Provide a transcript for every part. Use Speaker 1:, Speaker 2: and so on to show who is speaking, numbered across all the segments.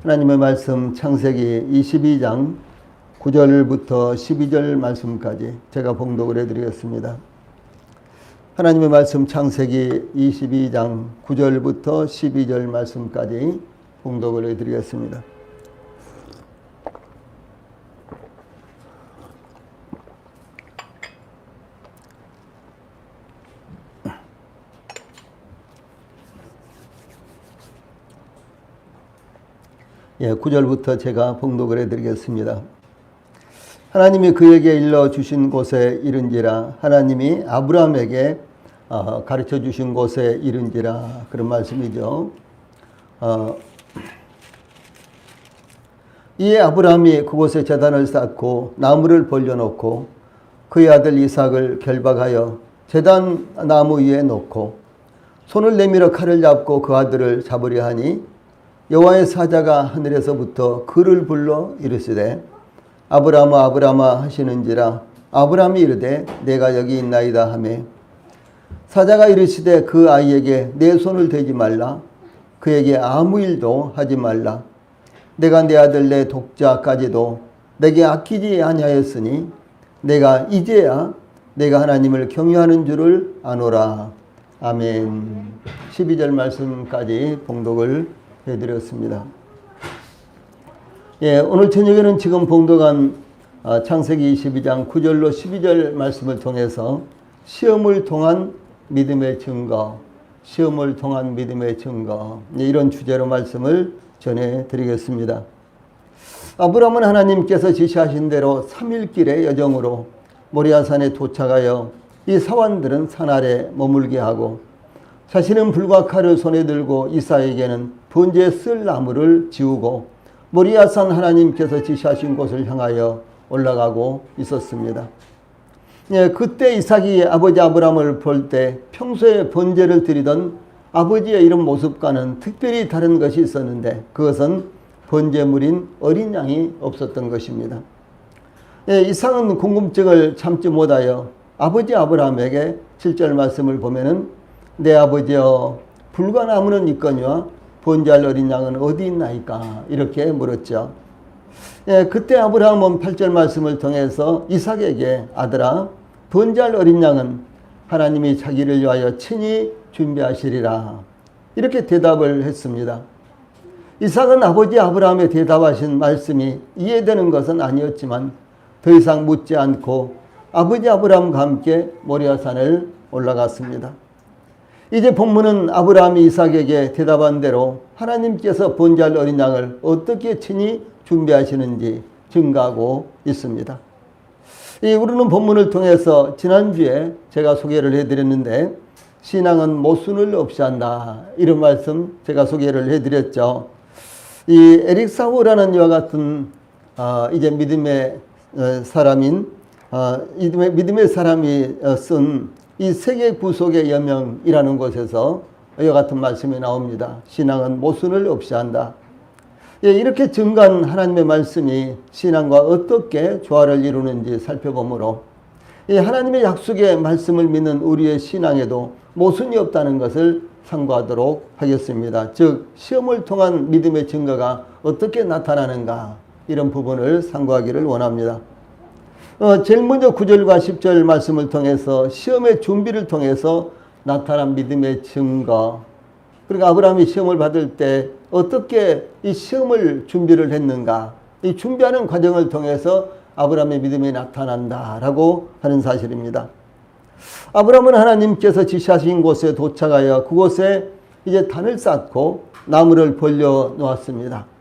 Speaker 1: 하나님의 말씀 창세기 22장 9절부터 12절 말씀까지 제가 봉독을 해드리겠습니다. 하나님의 말씀 창세기 22장 9절부터 12절 말씀까지 봉독을 해드리겠습니다. 예, 9절부터 제가 봉독을 해드리겠습니다. 하나님이 그에게 일러주신 곳에 이른지라. 하나님이 아브라함에게 가르쳐 주신 곳에 이른지라. 그런 말씀이죠. 이에 아브라함이 그곳에 제단을 쌓고 나무를 벌려놓고 그의 아들 이삭을 결박하여 제단 나무 위에 놓고 손을 내밀어 칼을 잡고 그 아들을 잡으려 하니 여호와의 사자가 하늘에서부터 그를 불러 이르시되 아브라함아 아브라함아 하시는지라. 아브라함이 이르되 내가 여기 있나이다 하매 사자가 이르시되 그 아이에게 내 손을 대지 말라. 그에게 아무 일도 하지 말라. 내가 내 아들 내 독자까지도 내게 아끼지 아니하였으니 내가 이제야 내가 하나님을 경유하는 줄을 아노라. 아멘. 12절 말씀까지 봉독을 해드렸습니다. 예, 오늘 저녁에는 지금 봉독한 창세기 22장 9절로 12절 말씀을 통해서 시험을 통한 믿음의 증거, 시험을 통한 믿음의 증거, 이런 주제로 말씀을 전해드리겠습니다. 아브라함은 하나님께서 지시하신 대로 3일길의 여정으로 모리아산에 도착하여 이 사환들은 산 아래 머물게 하고 자신은 불과 칼을 손에 들고 이삭에게는 번제에 쓸 나무를 지우고 모리아산 하나님께서 지시하신 곳을 향하여 올라가고 있었습니다. 예, 그때 이삭이 아버지 아브라함을 볼 때 평소에 번제를 드리던 아버지의 이런 모습과는 특별히 다른 것이 있었는데 그것은 번제물인 어린 양이 없었던 것입니다. 예, 이삭은 궁금증을 참지 못하여 아버지 아브라함에게 7절 말씀을 보면은 내 아버지여 불과 나무는 있거니와 번제할 어린 양은 어디 있나이까 이렇게 물었죠. 예, 그때 아브라함은 8절 말씀을 통해서 이삭에게 아들아 번제할 어린 양은 하나님이 자기를 위하여 친히 준비하시리라 이렇게 대답을 했습니다. 이삭은 아버지 아브라함의 대답하신 말씀이 이해되는 것은 아니었지만 더 이상 묻지 않고 아버지 아브라함과 함께 모리아산을 올라갔습니다. 이제 본문은 아브라함이 이삭에게 대답한 대로 하나님께서 번제할 어린 양을 어떻게 친히 준비하시는지 증가하고 있습니다. 우리는 본문을 통해서 지난주에 제가 소개를 해드렸는데 신앙은 모순을 없이 한다 이런 말씀 제가 소개를 해드렸죠. 이 에릭 사우라는 이와 같은 이제 믿음의 사람이 쓴 이 세계 구속의 여명이라는 곳에서 이와 같은 말씀이 나옵니다. 신앙은 모순을 없이 한다. 예, 이렇게 증거한 하나님의 말씀이 신앙과 어떻게 조화를 이루는지 살펴보므로 이 하나님의 약속의 말씀을 믿는 우리의 신앙에도 모순이 없다는 것을 상고하도록 하겠습니다. 즉 시험을 통한 믿음의 증거가 어떻게 나타나는가 이런 부분을 상고하기를 원합니다. 제일 먼저 9절과 10절 말씀을 통해서 시험의 준비를 통해서 나타난 믿음의 증거. 그러니까 아브라함이 시험을 받을 때 어떻게 이 시험을 준비를 했는가. 이 준비하는 과정을 통해서 아브라함의 믿음이 나타난다라고 하는 사실입니다. 아브라함은 하나님께서 지시하신 곳에 도착하여 그곳에 이제 단을 쌓고 나무를 벌려 놓았습니다.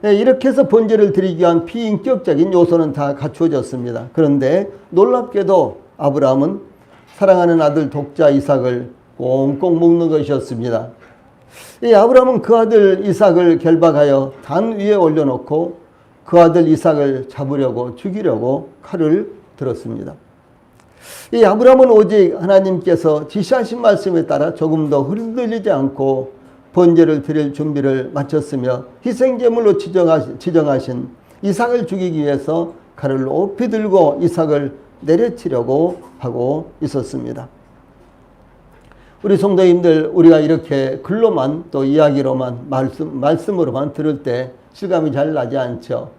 Speaker 1: 이렇게 해서 번제를 드리기 위한 비인격적인 요소는 다 갖추어졌습니다. 그런데 놀랍게도 아브라함은 사랑하는 아들 독자 이삭을 꽁꽁 묶는 것이었습니다. 이 아브라함은 그 아들 이삭을 결박하여 단 위에 올려놓고 그 아들 이삭을 잡으려고 죽이려고 칼을 들었습니다. 이 아브라함은 오직 하나님께서 지시하신 말씀에 따라 조금 더 흔들리지 않고 번제를 드릴 준비를 마쳤으며 희생제물로 지정하신 이삭을 죽이기 위해서 칼을 높이 들고 이삭을 내려치려고 하고 있었습니다. 우리 성도님들 우리가 이렇게 글로만 또 이야기로만 말씀으로만 들을 때 실감이 잘 나지 않죠.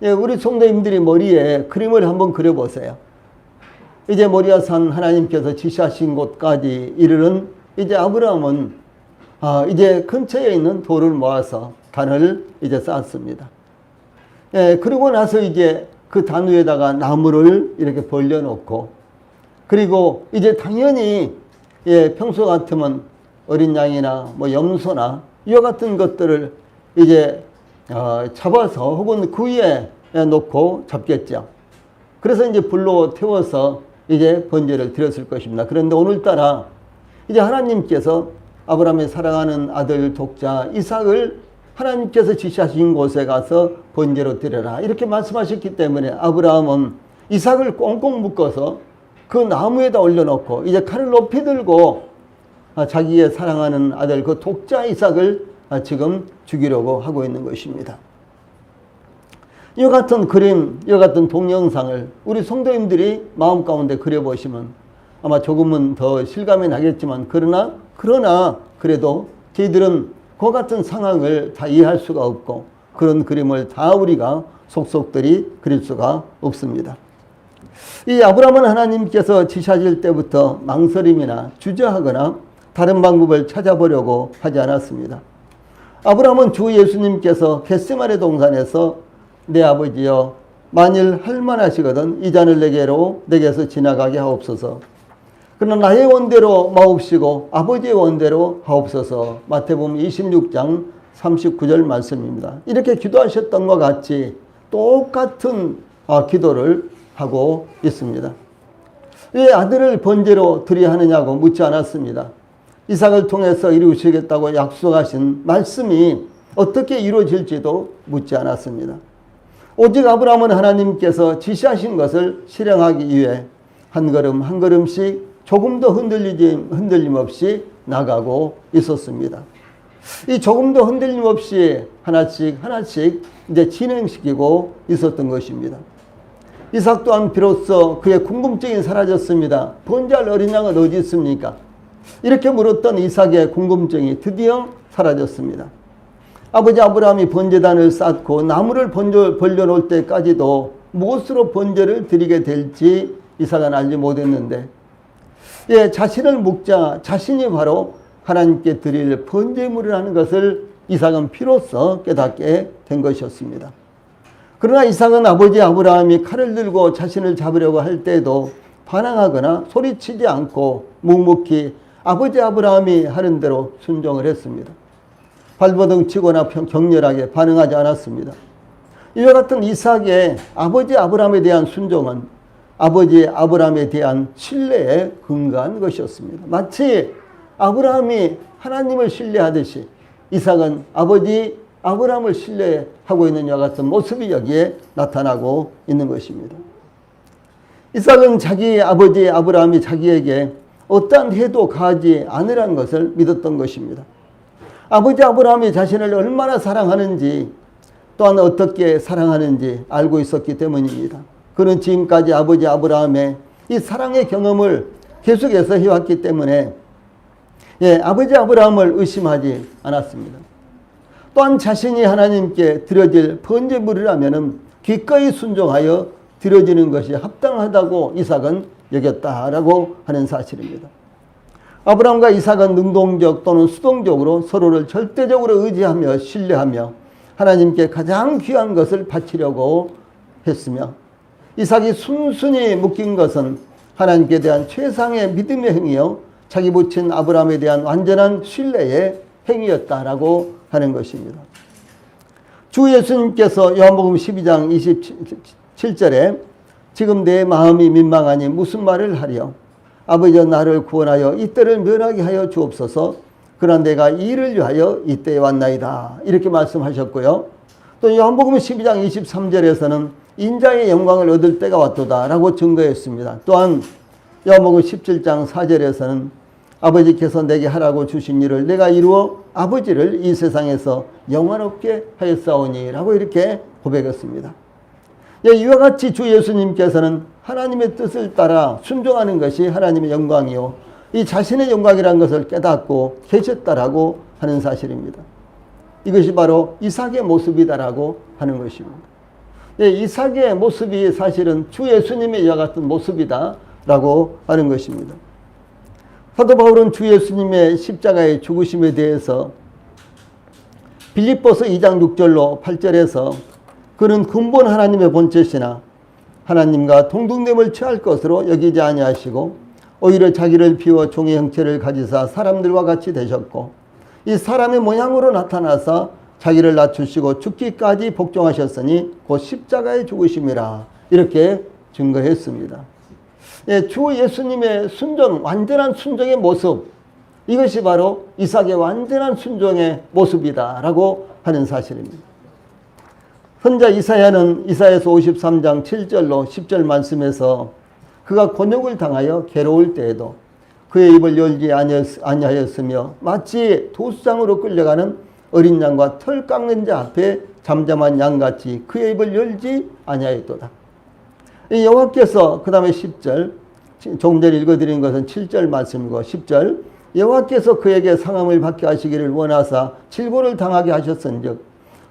Speaker 1: 예, 우리 성도님들이 머리에 그림을 한번 그려보세요. 이제 모리아산 하나님께서 지시하신 곳까지 이르는 이제 아브라함은 이제 근처에 있는 돌을 모아서 단을 이제 쌓았습니다. 예, 그러고 나서 이제 그 단 위에다가 나무를 이렇게 벌려놓고 그리고 이제 당연히 예, 평소 같으면 어린 양이나 뭐 염소나 이와 같은 것들을 이제 잡아서 혹은 그 위에 놓고 잡겠죠. 그래서 이제 불로 태워서 이제 번제를 드렸을 것입니다. 그런데 오늘따라 이제 하나님께서 아브라함의 사랑하는 아들 독자 이삭을 하나님께서 지시하신 곳에 가서 번제로 드려라 이렇게 말씀하셨기 때문에 아브라함은 이삭을 꽁꽁 묶어서 그 나무에다 올려놓고 이제 칼을 높이 들고 자기의 사랑하는 아들 그 독자 이삭을 지금 죽이려고 하고 있는 것입니다. 이와 같은 그림, 이와 같은 동영상을 우리 성도님들이 마음 가운데 그려보시면 아마 조금은 더 실감이 나겠지만 그러나 그래도 저희들은 그 같은 상황을 다 이해할 수가 없고 그런 그림을 다 우리가 속속들이 그릴 수가 없습니다. 이 아브라함은 하나님께서 지시하실 때부터 망설임이나 주저하거나 다른 방법을 찾아보려고 하지 않았습니다. 아브라함은 주 예수님께서 겟세마네 동산에서 내 아버지여 만일 할만하시거든 이 잔을 내게서 지나가게 하옵소서. 그러나 나의 원대로 마옵시고 아버지의 원대로 하옵소서. 마태복음 26장 39절 말씀입니다. 이렇게 기도하셨던 것 같이 똑같은 기도를 하고 있습니다. 왜 아들을 번제로 드려야 하느냐고 묻지 않았습니다. 이삭을 통해서 이루시겠다고 약속하신 말씀이 어떻게 이루어질지도 묻지 않았습니다. 오직 아브라함은 하나님께서 지시하신 것을 실행하기 위해 한 걸음 한 걸음씩 조금도 흔들림 없이 나가고 있었습니다. 이 조금도 흔들림 없이 하나씩 이제 진행시키고 있었던 것입니다. 이삭 또한 비로소 그의 궁금증이 사라졌습니다. 번제할 어린 양은 어디 있습니까? 이렇게 물었던 이삭의 궁금증이 드디어 사라졌습니다. 아버지 아브라함이 번제단을 쌓고 나무를 벌려놓을 때까지도 무엇으로 번제를 드리게 될지 이삭은 알지 못했는데 예, 자신을 묵자 자신이 바로 하나님께 드릴 번제물이라는 것을 이삭은 비로소 깨닫게 된 것이었습니다. 그러나 이삭은 아버지 아브라함이 칼을 들고 자신을 잡으려고 할 때도 반항하거나 소리치지 않고 묵묵히 아버지 아브라함이 하는 대로 순종을 했습니다. 발버둥 치거나 격렬하게 반응하지 않았습니다. 이와 같은 이삭의 아버지 아브라함에 대한 순종은 아버지 아브라함에 대한 신뢰에 근거한 것이었습니다. 마치 아브라함이 하나님을 신뢰하듯이 이삭은 아버지 아브라함을 신뢰하고 있는 이와 같은 모습이 여기에 나타나고 있는 것입니다. 이삭은 자기 아버지 아브라함이 자기에게 어떠한 해도 가하지 않으라는 것을 믿었던 것입니다. 아버지 아브라함이 자신을 얼마나 사랑하는지 또한 어떻게 사랑하는지 알고 있었기 때문입니다. 그는 지금까지 아버지 아브라함의 이 사랑의 경험을 계속해서 해왔기 때문에 아버지 아브라함을 의심하지 않았습니다. 또한 자신이 하나님께 드려질 번제물이라면 기꺼이 순종하여 드려지는 것이 합당하다고 이삭은 여겼다라고 하는 사실입니다. 아브라함과 이삭은 능동적 또는 수동적으로 서로를 절대적으로 의지하며 신뢰하며 하나님께 가장 귀한 것을 바치려고 했으며 이삭이 순순히 묶인 것은 하나님께 대한 최상의 믿음의 행위요 자기 부친 아브라함에 대한 완전한 신뢰의 행위였다라고 하는 것입니다. 주 예수님께서 요한복음 12장 27절에 지금 내 마음이 민망하니 무슨 말을 하랴 아버지여 나를 구원하여 이 때를 면하게 하여 주옵소서. 그러나 내가 이 일을 위하여 이때에 왔나이다 이렇게 말씀하셨고요. 또 요한복음 12장 23절에서는 인자의 영광을 얻을 때가 왔도다 라고 증거했습니다. 또한 요한복음 17장 4절에서는 아버지께서 내게 하라고 주신 일을 내가 이루어 아버지를 이 세상에서 영화롭게 하였사오니 라고 이렇게 고백했습니다. 이와 같이 주 예수님께서는 하나님의 뜻을 따라 순종하는 것이 하나님의 영광이요 이 자신의 영광이라는 것을 깨닫고 계셨다라고 하는 사실입니다. 이것이 바로 이삭의 모습이다라고 하는 것입니다. 예, 이삭의 모습이 사실은 주 예수님의 이와 같은 모습이다라고 하는 것입니다. 사도 바울은 주 예수님의 십자가의 죽으심에 대해서 빌립보서 2장 6절로 8절에서 그는 근본 하나님의 본체시나 하나님과 동등됨을 취할 것으로 여기지 아니하시고 오히려 자기를 비워 종의 형체를 가지사 사람들과 같이 되셨고 이 사람의 모양으로 나타나사 자기를 낮추시고 죽기까지 복종하셨으니 곧 십자가의 죽으심이라 이렇게 증거했습니다. 예, 주 예수님의 순종, 완전한 순종의 모습, 이것이 바로 이삭의 완전한 순종의 모습이다라고 하는 사실입니다. 선자 이사야는 이사야서 53장 7절로 10절 말씀에서 그가 곤욕을 당하여 괴로울 때에도 그의 입을 열지 아니하였으며 마치 도수장으로 끌려가는 어린 양과 털 깎는 자 앞에 잠잠한 양같이 그의 입을 열지 아니하였도다. 이 여호와께서 그 다음에 10절, 조금 전에 읽어드린 것은 7절 말씀이고 10절, 여호와께서 그에게 상함을 받게 하시기를 원하사 질고를 당하게 하셨은즉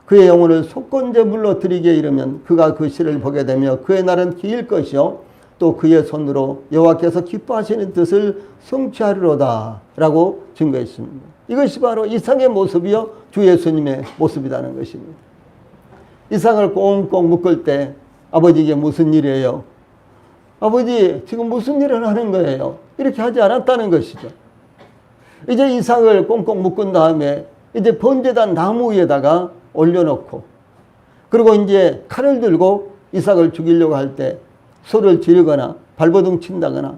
Speaker 1: 그의 영혼을 속건제물로 드리게 이르면 그가 그 시를 보게 되며 그의 날은 길 것이요 또 그의 손으로 여호와께서 기뻐하시는 뜻을 성취하리로다 라고 증거했습니다. 이것이 바로 이삭의 모습이요 주 예수님의 모습이라는 것입니다. 이삭을 꽁꽁 묶을 때 아버지에게 무슨 일이에요? 아버지 지금 무슨 일을 하는 거예요? 이렇게 하지 않았다는 것이죠. 이제 이삭을 꽁꽁 묶은 다음에 이제 번제단 나무 위에다가 올려놓고 그리고 이제 칼을 들고 이삭을 죽이려고 할 때 소를 지르거나 발버둥 친다거나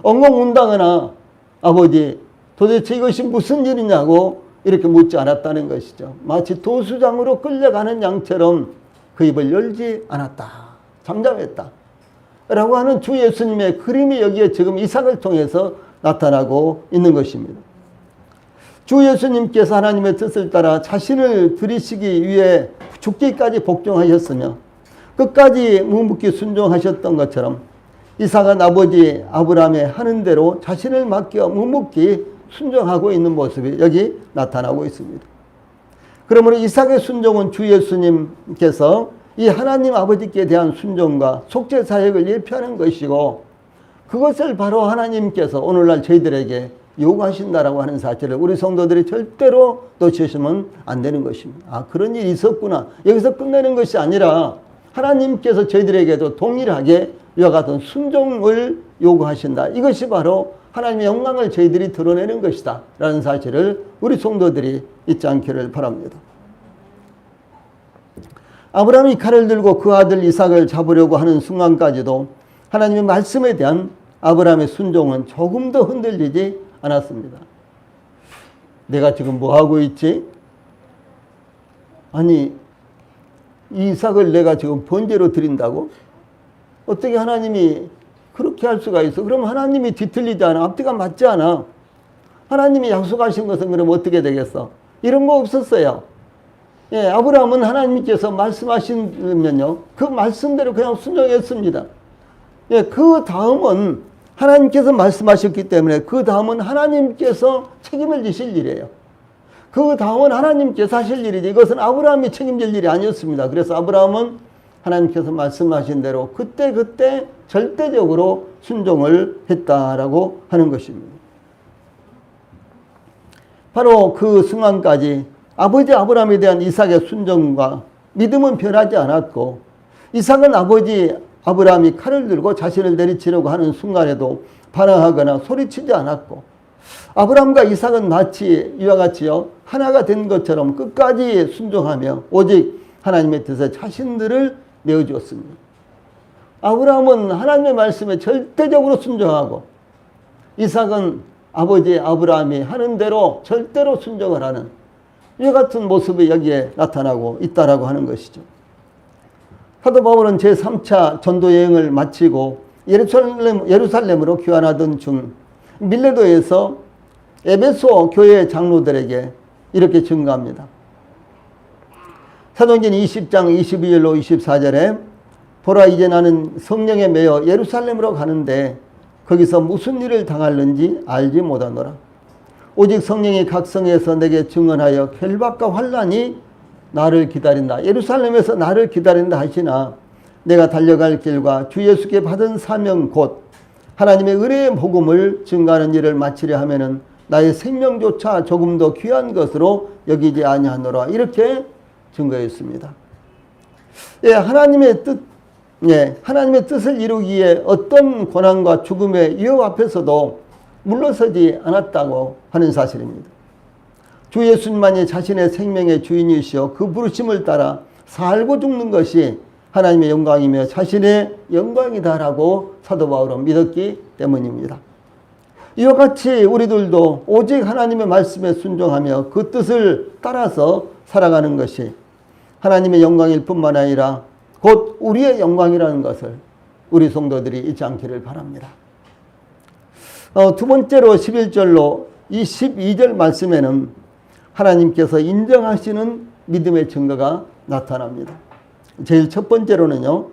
Speaker 1: 엉엉 운다거나 아버지 도대체 이것이 무슨 일이냐고 이렇게 묻지 않았다는 것이죠. 마치 도수장으로 끌려가는 양처럼 그 입을 열지 않았다. 잠잠했다. 라고 하는 주 예수님의 그림이 여기에 지금 이삭을 통해서 나타나고 있는 것입니다. 주 예수님께서 하나님의 뜻을 따라 자신을 드리시기 위해 죽기까지 복종하셨으며 끝까지 묵묵히 순종하셨던 것처럼 이삭은 아버지 아브라함의 하는 대로 자신을 맡겨 묵묵히 순종하고 있는 모습이 여기 나타나고 있습니다. 그러므로 이삭의 순종은 주 예수님께서 이 하나님 아버지께 대한 순종과 속죄 사역을 예표하는 것이고 그것을 바로 하나님께서 오늘날 저희들에게 요구하신다라고 하는 사실을 우리 성도들이 절대로 놓치시면 안 되는 것입니다. 아, 그런 일이 있었구나. 여기서 끝내는 것이 아니라 하나님께서 저희들에게도 동일하게 이와 같은 순종을 요구하신다. 이것이 바로 하나님의 영광을 저희들이 드러내는 것이다 라는 사실을 우리 성도들이 잊지 않기를 바랍니다. 아브라함이 칼을 들고 그 아들 이삭을 잡으려고 하는 순간까지도 하나님의 말씀에 대한 아브라함의 순종은 조금 더 흔들리지 않았습니다. 내가 지금 뭐 하고 있지? 아니 이삭을 내가 지금 번제로 드린다고? 어떻게 하나님이 그렇게 할 수가 있어? 그럼 하나님이 뒤틀리지 않아? 앞뒤가 맞지 않아? 하나님이 약속하신 것은 그럼 어떻게 되겠어? 이런 거 없었어요. 예, 아브라함은 하나님께서 말씀하시면요 그 말씀대로 그냥 순종했습니다. 예, 그 다음은 하나님께서 말씀하셨기 때문에 그 다음은 하나님께서 책임을 지실 일이에요. 그 다음은 하나님께서 하실 일이지 이것은 아브라함이 책임질 일이 아니었습니다. 그래서 아브라함은 하나님께서 말씀하신 대로 그때 절대적으로 순종을 했다라고 하는 것입니다. 바로 그 순간까지 아버지 아브라함에 대한 이삭의 순종과 믿음은 변하지 않았고 이삭은 아버지 아브라함이 칼을 들고 자신을 내리치려고 하는 순간에도 반항하거나 소리치지 않았고 아브라함과 이삭은 마치 이와 같이요 하나가 된 것처럼 끝까지 순종하며 오직 하나님의 뜻에 자신들을 내어주었습니다. 아브라함은 하나님의 말씀에 절대적으로 순종하고 이삭은 아버지 아브라함이 하는 대로 절대로 순종을 하는 이와 같은 모습이 여기에 나타나고 있다라고 하는 것이죠. 사도 바울은 제3차 전도 여행을 마치고 예루살렘으로 귀환하던 중 밀레도에서 에베소 교회 장로들에게 이렇게 증거합니다. 사도행전 20장 22절로 24절에 보라 이제 나는 성령에 매여 예루살렘으로 가는데 거기서 무슨 일을 당할는지 알지 못하노라. 오직 성령이 각 성에서 내게 증언하여 결박과 환난이 나를 기다린다. 예루살렘에서 나를 기다린다 하시나 내가 달려갈 길과 주 예수께 받은 사명 곧 하나님의 은혜의 복음을 증거하는 일을 마치려 하면은 나의 생명조차 조금 더 귀한 것으로 여기지 아니하노라. 이렇게 증거했습니다. 예, 하나님의 뜻을 이루기에 어떤 고난과 죽음의 위협 앞에서도 물러서지 않았다고 하는 사실입니다. 주 예수님만이 자신의 생명의 주인이시오 그 부르심을 따라 살고 죽는 것이 하나님의 영광이며 자신의 영광이다라고 사도 바울은 믿었기 때문입니다. 이와 같이 우리들도 오직 하나님의 말씀에 순종하며 그 뜻을 따라서 살아가는 것이 하나님의 영광일 뿐만 아니라 곧 우리의 영광이라는 것을 우리 성도들이 잊지 않기를 바랍니다. 두 번째로 11절로 이 12절 말씀에는 하나님께서 인정하시는 믿음의 증거가 나타납니다. 제일 첫 번째로는요,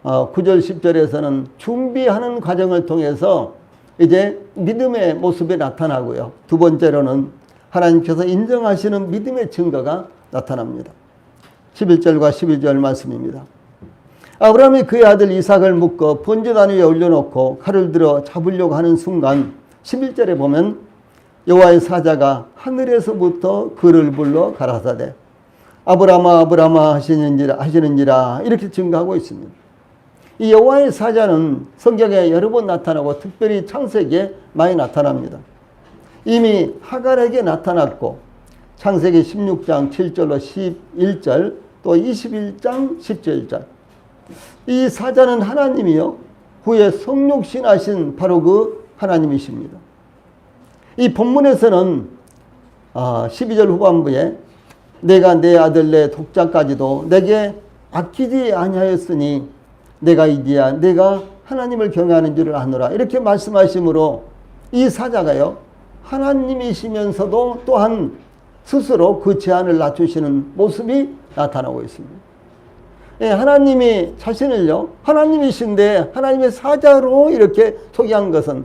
Speaker 1: 9절 10절에서는 준비하는 과정을 통해서 이제 믿음의 모습이 나타나고요. 두 번째로는 하나님께서 인정하시는 믿음의 증거가 나타납니다. 11절과 12절 말씀입니다. 아브라함이 그의 아들 이삭을 묶어 번제단 위에 올려놓고 칼을 들어 잡으려고 하는 순간 11절에 보면 여호와의 사자가 하늘에서부터 그를 불러 가라사대 아브라함아 아브라함아 하시는지라 이렇게 증거하고 있습니다. 이 여호와의 사자는 성경에 여러 번 나타나고 특별히 창세기에 많이 나타납니다. 이미 하갈에게 나타났고 창세기 16장 7절로 11절 또 21장 17절 이 사자는 하나님이요 후에 성육신하신 바로 그 하나님이십니다. 이 본문에서는 12절 후반부에 내가 내 아들 내 독자까지도 내게 아끼지 아니하였으니 내가 이제야 내가 하나님을 경외하는 줄을 아노라 이렇게 말씀하시므로 이 사자가요 하나님이시면서도 또한 스스로 그 제한을 낮추시는 모습이 나타나고 있습니다. 예, 하나님이 자신을요 하나님이신데 하나님의 사자로 이렇게 소개한 것은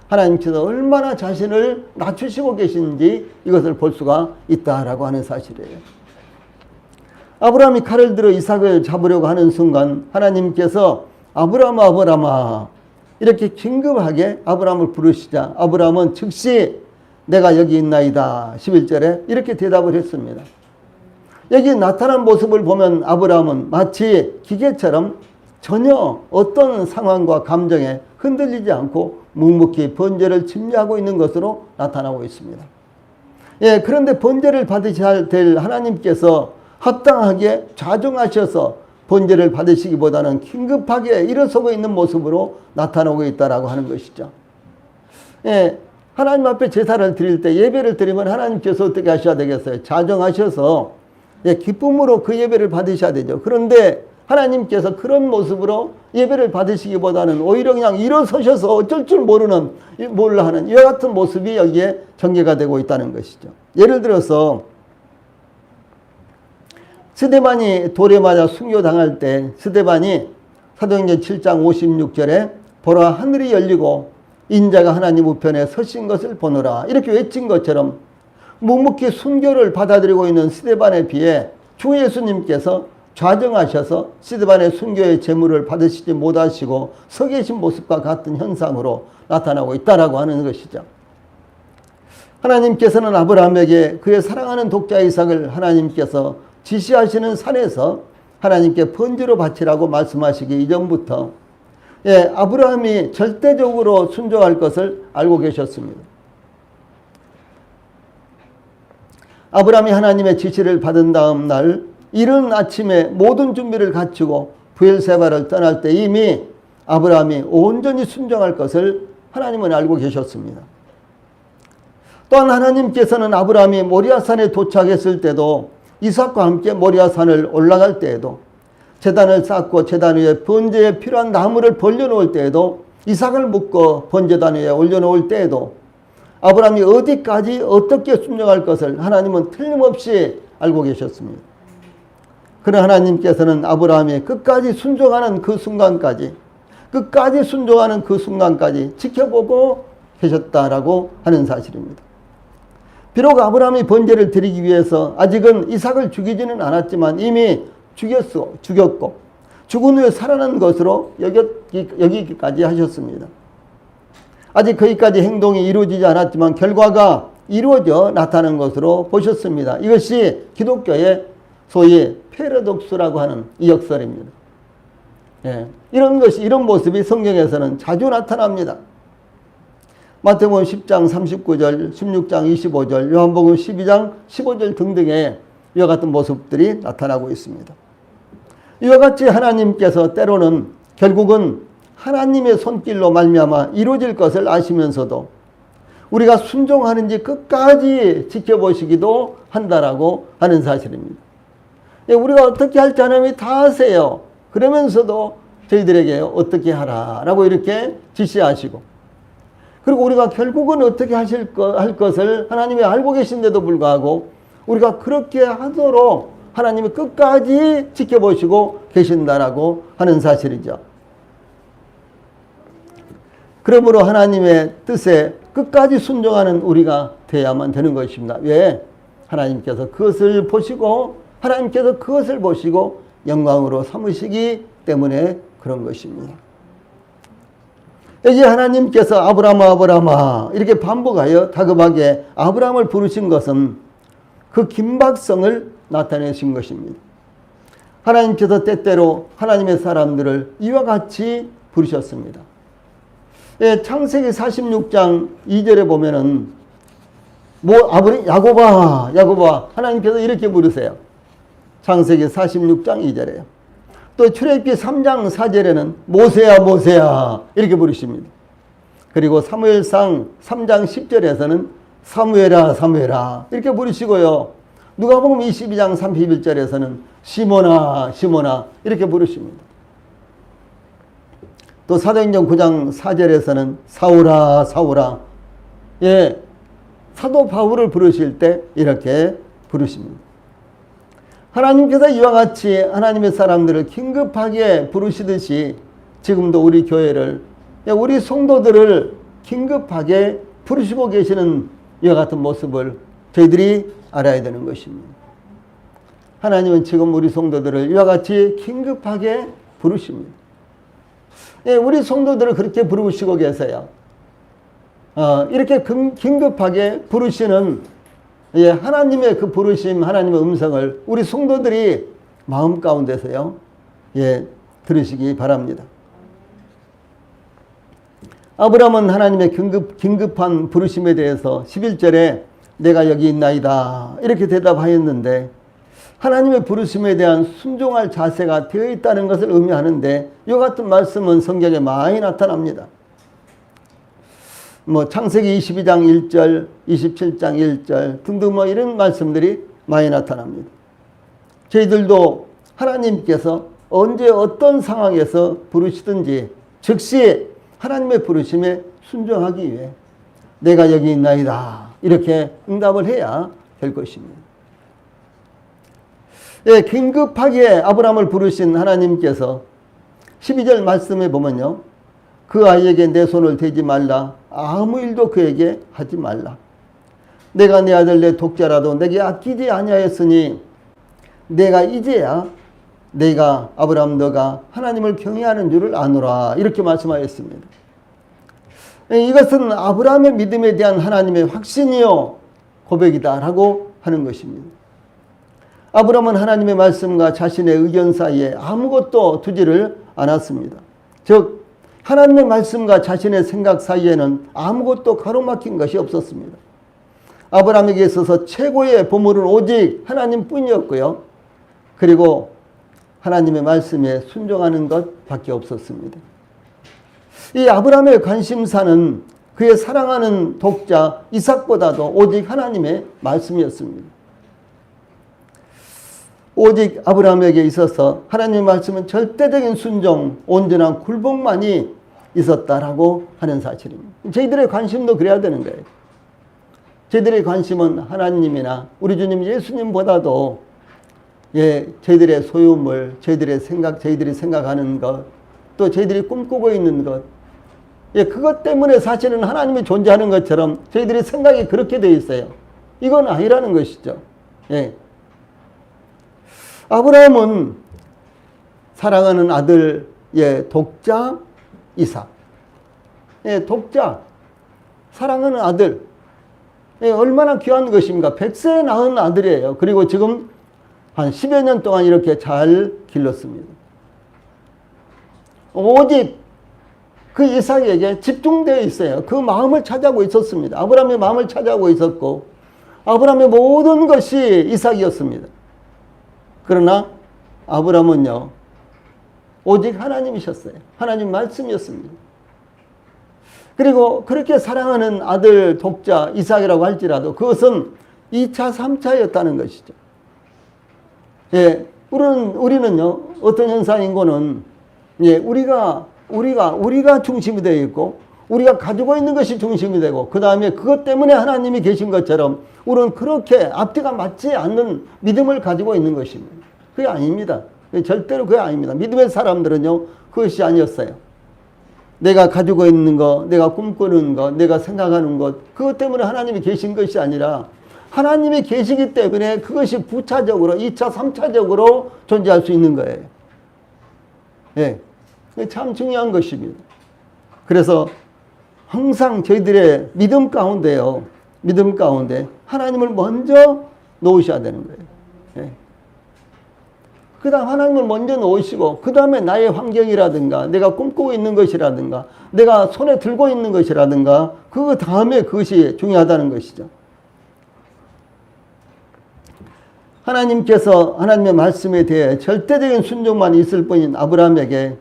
Speaker 1: 하나님께서 얼마나 자신을 낮추시고 계신지 이것을 볼 수가 있다라고 하는 사실이에요. 아브라함이 칼을 들어 이삭을 잡으려고 하는 순간 하나님께서 아브라함아 아브라함아 이렇게 긴급하게 아브라함을 부르시자 아브라함은 즉시 내가 여기 있나이다 11절에 이렇게 대답을 했습니다. 여기 나타난 모습을 보면 아브라함은 마치 기계처럼 전혀 어떤 상황과 감정에 흔들리지 않고 묵묵히 번제를 준비하고 있는 것으로 나타나고 있습니다. 예, 그런데 번제를 받으셔야 될 하나님께서 합당하게 좌정하셔서 번제를 받으시기보다는 긴급하게 일어서고 있는 모습으로 나타나고 있다라고 하는 것이죠. 예, 하나님 앞에 제사를 드릴 때 예배를 드리면 하나님께서 어떻게 하셔야 되겠어요? 좌정하셔서 예, 기쁨으로 그 예배를 받으셔야 되죠. 그런데 하나님께서 그런 모습으로 예배를 받으시기보다는 오히려 그냥 일어서셔서 어쩔 줄 몰라 하는 이와 같은 모습이 여기에 전개가 되고 있다는 것이죠. 예를 들어서 스데반이 돌에 맞아 순교당할 때 스데반이 사도행전 7장 56절에 보라 하늘이 열리고 인자가 하나님 우편에 서신 것을 보노라 이렇게 외친 것처럼 묵묵히 순교를 받아들이고 있는 스데반에 비해 주 예수님께서 좌정하셔서 스데반의 순교의 제물을 받으시지 못하시고 서 계신 모습과 같은 현상으로 나타나고 있다라고 하는 것이죠. 하나님께서는 아브라함에게 그의 사랑하는 독자 이삭을 하나님께서 지시하시는 산에서 하나님께 번제로 바치라고 말씀하시기 이전부터 예, 아브라함이 절대적으로 순종할 것을 알고 계셨습니다. 아브라함이 하나님의 지시를 받은 다음 날 이른 아침에 모든 준비를 갖추고 브엘세바를 떠날 때 이미 아브라함이 온전히 순종할 것을 하나님은 알고 계셨습니다. 또한 하나님께서는 아브라함이 모리아산에 도착했을 때도 이삭과 함께 모리아산을 올라갈 때에도 제단을 쌓고 제단 위에 번제에 필요한 나무를 벌려놓을 때에도 이삭을 묶어 번제단 위에 올려놓을 때에도 아브라함이 어디까지 어떻게 순종할 것을 하나님은 틀림없이 알고 계셨습니다. 그러나 하나님께서는 아브라함이 끝까지 순종하는 그 순간까지 끝까지 순종하는 그 순간까지 지켜보고 계셨다라고 하는 사실입니다. 비록 아브라함이 번제를 드리기 위해서 아직은 이삭을 죽이지는 않았지만 이미 죽였고 죽은 후에 살아난 것으로 여기기까지 하셨습니다. 아직 거기까지 행동이 이루어지지 않았지만 결과가 이루어져 나타난 것으로 보셨습니다. 이것이 기독교의 소위 패러독스라고 하는 이 역설입니다. 예, 이런 모습이 성경에서는 자주 나타납니다. 마태복음 10장 39절, 16장 25절, 요한복음 12장 15절 등등의 이와 같은 모습들이 나타나고 있습니다. 이와 같이 하나님께서 때로는 결국은 하나님의 손길로 말미암아 이루어질 것을 아시면서도 우리가 순종하는지 끝까지 지켜보시기도 한다라고 하는 사실입니다. 우리가 어떻게 할지 하나님이 다 아세요. 그러면서도 저희들에게 어떻게 하라라고 이렇게 지시하시고, 그리고 우리가 결국은 어떻게 할 것을 하나님이 알고 계신데도 불구하고 우리가 그렇게 하도록 하나님이 끝까지 지켜보시고 계신다라고 하는 사실이죠. 그러므로 하나님의 뜻에 끝까지 순종하는 우리가 되어야만 되는 것입니다. 왜? 하나님께서 그것을 보시고 영광으로 삼으시기 때문에 그런 것입니다. 여기 하나님께서 아브라함아 이렇게 반복하여 다급하게 아브라함을 부르신 것은 그 긴박성을 나타내신 것입니다. 하나님께서 때때로 하나님의 사람들을 이와 같이 부르셨습니다. 창세기 46장 2절에 보면은 야곱아 하나님께서 이렇게 부르세요. 창세기 46장 2절에요. 또 출애굽기 3장 4절에는 모세야 이렇게 부르십니다. 그리고 사무엘상 3장 10절에서는 사무엘아 이렇게 부르시고요. 누가복음 22장 31절에서는 시몬아 이렇게 부르십니다. 또 사도행전 9장 4절에서는 사울아 사도 바울을 부르실 때 이렇게 부르십니다. 하나님께서 이와 같이 하나님의 사람들을 긴급하게 부르시듯이 지금도 우리 교회를, 우리 성도들을 긴급하게 부르시고 계시는 이와 같은 모습을 저희들이 알아야 되는 것입니다. 하나님은 지금 우리 성도들을 이와 같이 긴급하게 부르십니다. 우리 성도들을 그렇게 부르시고 계세요. 이렇게 긴급하게 부르시는 하나님의 그 부르심, 하나님의 음성을 우리 성도들이 마음 가운데서요, 들으시기 바랍니다. 아브라함은 하나님의 긴급한 부르심에 대해서 11절에 내가 여기 있나이다 이렇게 대답하였는데, 하나님의 부르심에 대한 순종할 자세가 되어 있다는 것을 의미하는데, 이 같은 말씀은 성경에 많이 나타납니다. 창세기 22장 1절, 27장 1절 등등 이런 말씀들이 많이 나타납니다. 저희들도 하나님께서 언제 어떤 상황에서 부르시든지 즉시 하나님의 부르심에 순종하기 위해 내가 여기 있나이다 이렇게 응답을 해야 될 것입니다. 긴급하게 아브라함을 부르신 하나님께서 12절 말씀에 보면요, 그 아이에게 내 손을 대지 말라, 아무 일도 그에게 하지 말라. 내가 내 아들 내 독자라도 내게 아끼지 아니하였으니 내가 이제야 내가 아브라함 너가 하나님을 경외하는 줄을 아노라 이렇게 말씀하였습니다. 이것은 아브라함의 믿음에 대한 하나님의 확신이요 고백이다라고 하는 것입니다. 아브라함은 하나님의 말씀과 자신의 의견 사이에 아무것도 두지를 않았습니다. 즉 하나님의 말씀과 자신의 생각 사이에는 아무것도 가로막힌 것이 없었습니다. 아브라함에게 있어서 최고의 보물은 오직 하나님뿐이었고요. 그리고 하나님의 말씀에 순종하는 것밖에 없었습니다. 이 아브라함의 관심사는 그의 사랑하는 독자 이삭보다도 오직 하나님의 말씀이었습니다. 오직 아브라함에게 있어서 하나님의 말씀은 절대적인 순종, 온전한 굴복만이 있었다라고 하는 사실입니다. 저희들의 관심도 그래야 되는 거예요. 저희들의 관심은 하나님이나 우리 주님 예수님보다도 저희들의 소유물, 저희들이 생각하는 것, 또 저희들이 꿈꾸고 있는 것, 예, 그것 때문에 사실은 하나님이 존재하는 것처럼 저희들이 생각이 그렇게 되어 있어요. 이건 아니라는 것이죠. 예. 아브라함은 사랑하는 아들, 예, 독자 이삭. 예, 독자. 사랑하는 아들. 예, 얼마나 귀한 것입니까? 100세에 낳은 아들이에요. 그리고 지금 한 10여 년 동안 이렇게 잘 길렀습니다. 오직 그 이삭에게 집중되어 있어요. 그 마음을 차지하고 있었습니다. 아브라함의 마음을 차지하고 있었고, 아브라함의 모든 것이 이삭이었습니다. 그러나 아브라함은요, 오직 하나님이셨어요. 하나님 말씀이었습니다. 그리고 그렇게 사랑하는 아들 독자 이삭이라고 할지라도 그것은 2차, 3차였다는 것이죠. 예, 우리는요, 어떤 현상인고는, 예, 우리가 중심이 되어 있고, 우리가 가지고 있는 것이 중심이 되고, 그 다음에 그것 때문에 하나님이 계신 것처럼, 우리는 그렇게 앞뒤가 맞지 않는 믿음을 가지고 있는 것입니다. 그게 아닙니다. 절대로 그게 아닙니다. 믿음의 사람들은요, 그것이 아니었어요. 내가 가지고 있는 것, 내가 꿈꾸는 것, 내가 생각하는 것, 그것 때문에 하나님이 계신 것이 아니라, 하나님이 계시기 때문에 그것이 부차적으로 2차, 3차적으로 존재할 수 있는 거예요. 예. 참 중요한 것입니다. 그래서 항상 저희들의 믿음 가운데요, 믿음 가운데 하나님을 먼저 놓으셔야 되는 거예요. 예. 그 다음 하나님을 먼저 놓으시고, 그 다음에 나의 환경이라든가, 내가 꿈꾸고 있는 것이라든가, 내가 손에 들고 있는 것이라든가, 그 다음에 그것이 중요하다는 것이죠. 하나님께서 하나님의 말씀에 대해 절대적인 순종만 있을 뿐인 아브라함에게,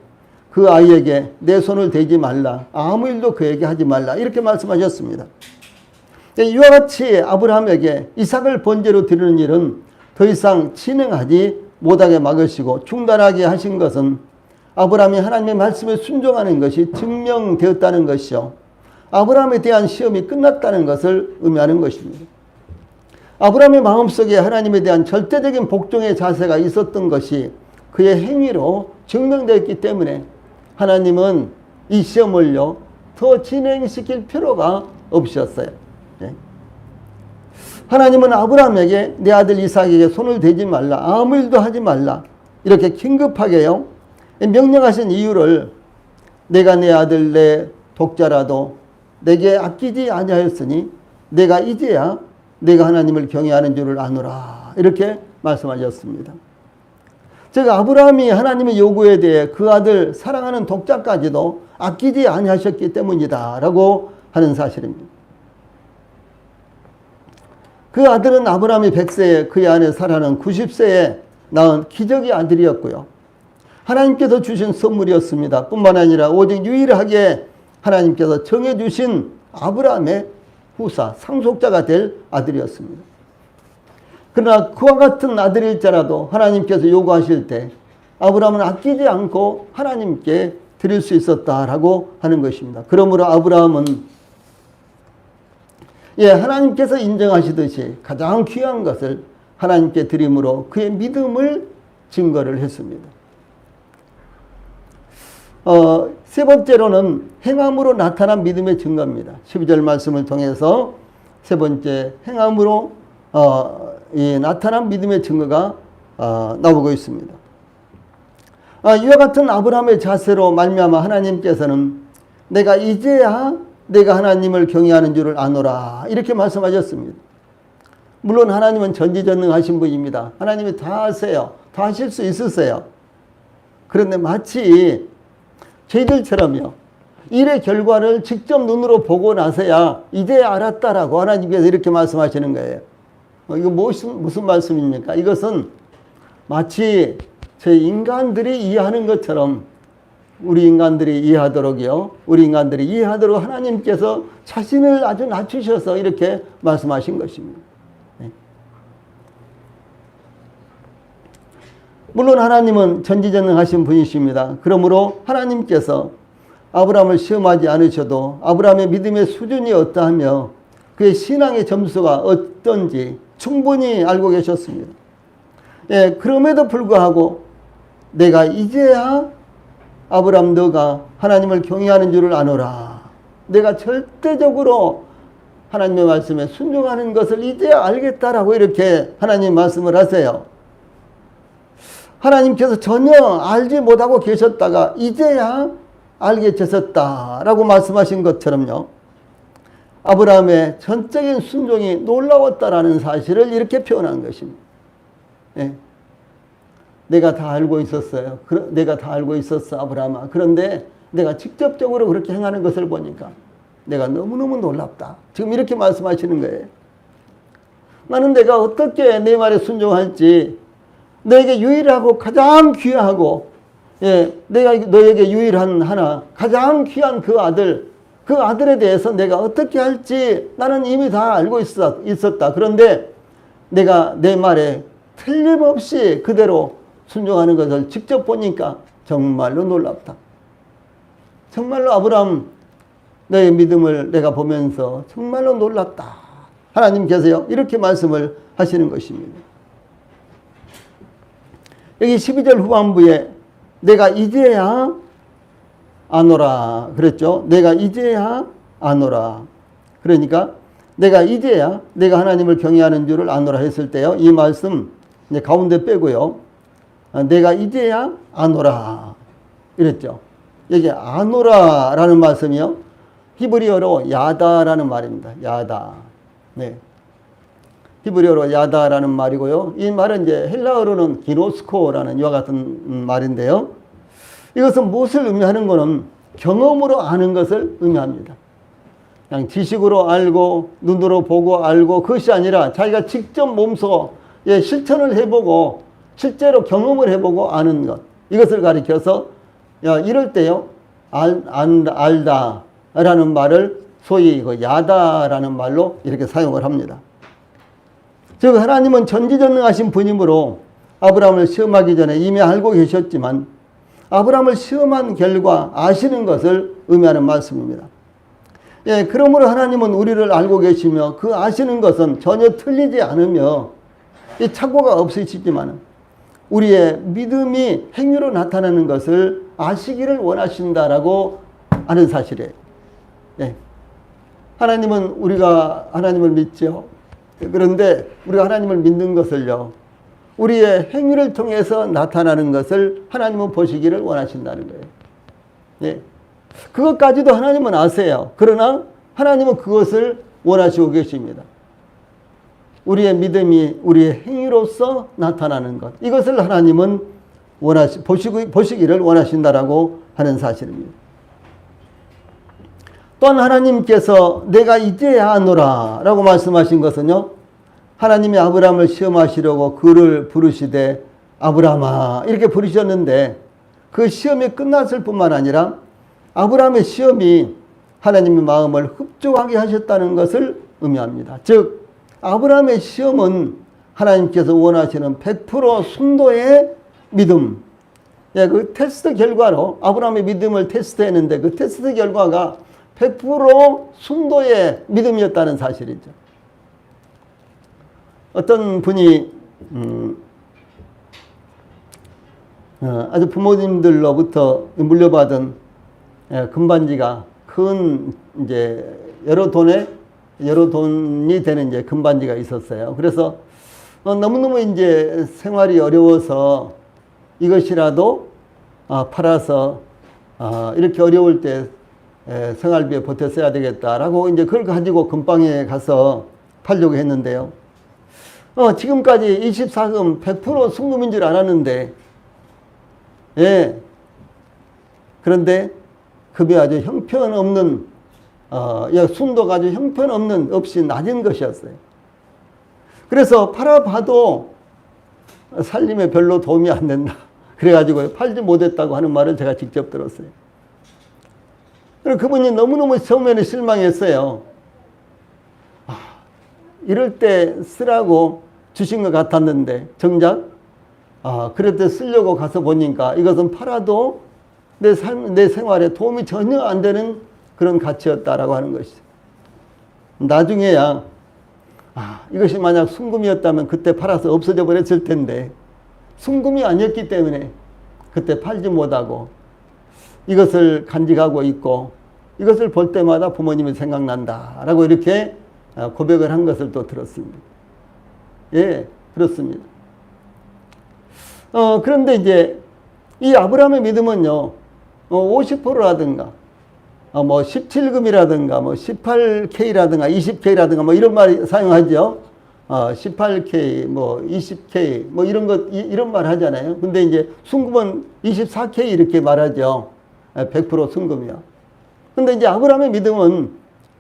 Speaker 1: 그 아이에게 내 손을 대지 말라, 아무 일도 그에게 하지 말라, 이렇게 말씀하셨습니다. 이와 같이 아브라함에게 이삭을 번제로 드리는 일은 더 이상 진행하지 못하게 막으시고 중단하게 하신 것은 아브라함이 하나님의 말씀에 순종하는 것이 증명되었다는 것이요, 아브라함에 대한 시험이 끝났다는 것을 의미하는 것입니다. 아브라함의 마음속에 하나님에 대한 절대적인 복종의 자세가 있었던 것이 그의 행위로 증명되었기 때문에 하나님은 이 시험을요, 더 진행시킬 필요가 없으셨어요. 네. 하나님은 아브라함에게 내 아들 이삭에게 손을 대지 말라, 아무 일도 하지 말라, 이렇게 긴급하게요 명령하신 이유를, 내가 내 아들 내 독자라도 내게 아끼지 아니하였으니 내가 이제야 내가 하나님을 경외하는 줄을 아노라, 이렇게 말씀하셨습니다. 즉 아브라함이 하나님의 요구에 대해 그 아들 사랑하는 독자까지도 아끼지 아니하셨기 때문이다 라고 하는 사실입니다. 그 아들은 아브라함이 100세에 그의 아내 사라는 90세에 낳은 기적의 아들이었고요, 하나님께서 주신 선물이었습니다. 뿐만 아니라 오직 유일하게 하나님께서 정해주신 아브라함의 후사, 상속자가 될 아들이었습니다. 그러나 그와 같은 아들일지라도 하나님께서 요구하실 때 아브라함은 아끼지 않고 하나님께 드릴 수 있었다라고 하는 것입니다. 그러므로 아브라함은 하나님께서 인정하시듯이 가장 귀한 것을 하나님께 드림으로 그의 믿음을 증거를 했습니다. 세 번째로는 행함으로 나타난 믿음의 증거입니다. 12절 말씀을 통해서 세 번째 행함으로 나타난 믿음의 증거가 나오고 있습니다. 이와 같은 아브라함의 자세로 말미암아 하나님께서는 내가 이제야 내가 하나님을 경외하는 줄을 아노라, 이렇게 말씀하셨습니다. 물론 하나님은 전지전능하신 분입니다. 하나님이 다 아세요. 다 하실 수 있으세요. 그런데 마치 저희들처럼요, 일의 결과를 직접 눈으로 보고 나서야 이제 알았다라고 하나님께서 이렇게 말씀하시는 거예요. 이거 무슨 말씀입니까? 이것은 마치 저희 인간들이 이해하는 것처럼 우리 인간들이 이해하도록요, 우리 인간들이 이해하도록 하나님께서 자신을 아주 낮추셔서 이렇게 말씀하신 것입니다. 물론 하나님은 전지전능하신 분이십니다. 그러므로 하나님께서 아브라함을 시험하지 않으셔도 아브라함의 믿음의 수준이 어떠하며 그의 신앙의 점수가 어떤지 충분히 알고 계셨습니다. 그럼에도 불구하고 내가 이제야 아브람 너가 하나님을 경외하는 줄을 아노라. 내가 절대적으로 하나님의 말씀에 순종하는 것을 이제야 알겠다라고 이렇게 하나님 말씀을 하세요. 하나님께서 전혀 알지 못하고 계셨다가 이제야 알게 되셨다라고 말씀하신 것처럼요. 아브라함의 전적인 순종이 놀라웠다라는 사실을 이렇게 표현한 것입니다. 예. 내가 다 알고 있었어요. 내가 다 알고 있었어, 아브라함아. 그런데 내가 직접적으로 그렇게 행하는 것을 보니까 내가 너무너무 놀랍다. 지금 이렇게 말씀하시는 거예요. 나는 내가 어떻게 내 말에 순종할지, 너에게 유일하고 가장 귀하고, 예, 내가 너에게 유일한 하나, 가장 귀한 그 아들에 대해서 내가 어떻게 할지 나는 이미 다 알고 있었다. 그런데 내가 내 말에 틀림없이 그대로 순종하는 것을 직접 보니까 정말로 놀랍다. 정말로 아브라함 너의 믿음을 내가 보면서 정말로 놀랍다. 하나님께서요 이렇게 말씀을 하시는 것입니다. 여기 12절 후반부에 내가 이제야 아노라 그랬죠. 내가 이제야 아노라. 그러니까 내가 이제야 내가 하나님을 경외하는 줄을 아노라 했을 때요. 이 말씀 이제 가운데 빼고요. 내가 이제야 아노라 이랬죠. 여기 아노라라는 말씀이요. 히브리어로 야다라는 말입니다. 야다. 네. 히브리어로 야다라는 말이고요. 이 말은 이제 헬라어로는 기노스코라는 이와 같은 말인데요. 이것은 무엇을 의미하는 것은 경험으로 아는 것을 의미합니다. 그냥 지식으로 알고 눈으로 보고 알고 그것이 아니라 자기가 직접 몸소에 실천을 해보고 실제로 경험을 해보고 아는 것. 이것을 가리켜서 이럴 때요. 알다라는 말을 소위 야다라는 말로 이렇게 사용을 합니다. 즉 하나님은 전지전능하신 분이므로 아브라함을 시험하기 전에 이미 알고 계셨지만 아브라함을 시험한 결과 아시는 것을 의미하는 말씀입니다. 예, 그러므로 하나님은 우리를 알고 계시며 그 아시는 것은 전혀 틀리지 않으며 이 착오가 없으시지만 우리의 믿음이 행위로 나타나는 것을 아시기를 원하신다라고 하는 사실이에요. 예. 하나님은 우리가 하나님을 믿죠. 그런데 우리가 하나님을 믿는 것을요. 우리의 행위를 통해서 나타나는 것을 하나님은 보시기를 원하신다는 거예요. 예. 그것까지도 하나님은 아세요. 그러나 하나님은 그것을 원하시고 계십니다. 우리의 믿음이 우리의 행위로서 나타나는 것. 이것을 하나님은 보시기를 원하신다라고 하는 사실입니다. 또한 하나님께서 내가 이제야 아노라 라고 말씀하신 것은요. 하나님이 아브라함을 시험하시려고 그를 부르시되 아브라함아 이렇게 부르셨는데 그 시험이 끝났을 뿐만 아니라 아브라함의 시험이 하나님의 마음을 흡족하게 하셨다는 것을 의미합니다. 즉 아브라함의 시험은 하나님께서 원하시는 100% 순도의 믿음. 예, 그 테스트 결과로 아브라함의 믿음을 테스트했는데 그 테스트 결과가 100% 순도의 믿음이었다는 사실이죠. 어떤 분이 아주 부모님들로부터 물려받은 금반지가 큰 이제 여러 돈이 되는 이제 금반지가 있었어요. 그래서 너무너무 이제 생활이 어려워서 이것이라도 팔아서 이렇게 어려울 때 생활비에 보태 써야 되겠다라고 이제 그걸 가지고 금방에 가서 팔려고 했는데요. 지금까지 24금 100% 순금인 줄 알았는데, 예. 그런데 급이 아주 형편없는, 순도가 아주 없이 낮은 것이었어요. 그래서 팔아봐도 살림에 별로 도움이 안 된다. 그래가지고 팔지 못했다고 하는 말을 제가 직접 들었어요. 그리고 그분이 너무너무 처음에는 실망했어요. 이럴 때 쓰라고 주신 것 같았는데 정작 그럴 때 쓰려고 가서 보니까 이것은 팔아도 내 생활에 도움이 전혀 안 되는 그런 가치였다라고 하는 것이죠. 나중에야 이것이 만약 순금이었다면 그때 팔아서 없어져 버렸을 텐데 순금이 아니었기 때문에 그때 팔지 못하고 이것을 간직하고 있고 이것을 볼 때마다 부모님이 생각난다 라고 이렇게 고백을 한 것을 또 들었습니다. 예, 그렇습니다. 그런데 이제 이 아브라함의 믿음은요, 50%라든가, 뭐 17금이라든가, 뭐 18K라든가, 20K라든가, 뭐 이런 말 사용하죠. 18K, 뭐 20K, 뭐 이런 말 하잖아요. 근데 이제 순금은 24K 이렇게 말하죠. 100% 순금이요. 근데 이제 아브라함의 믿음은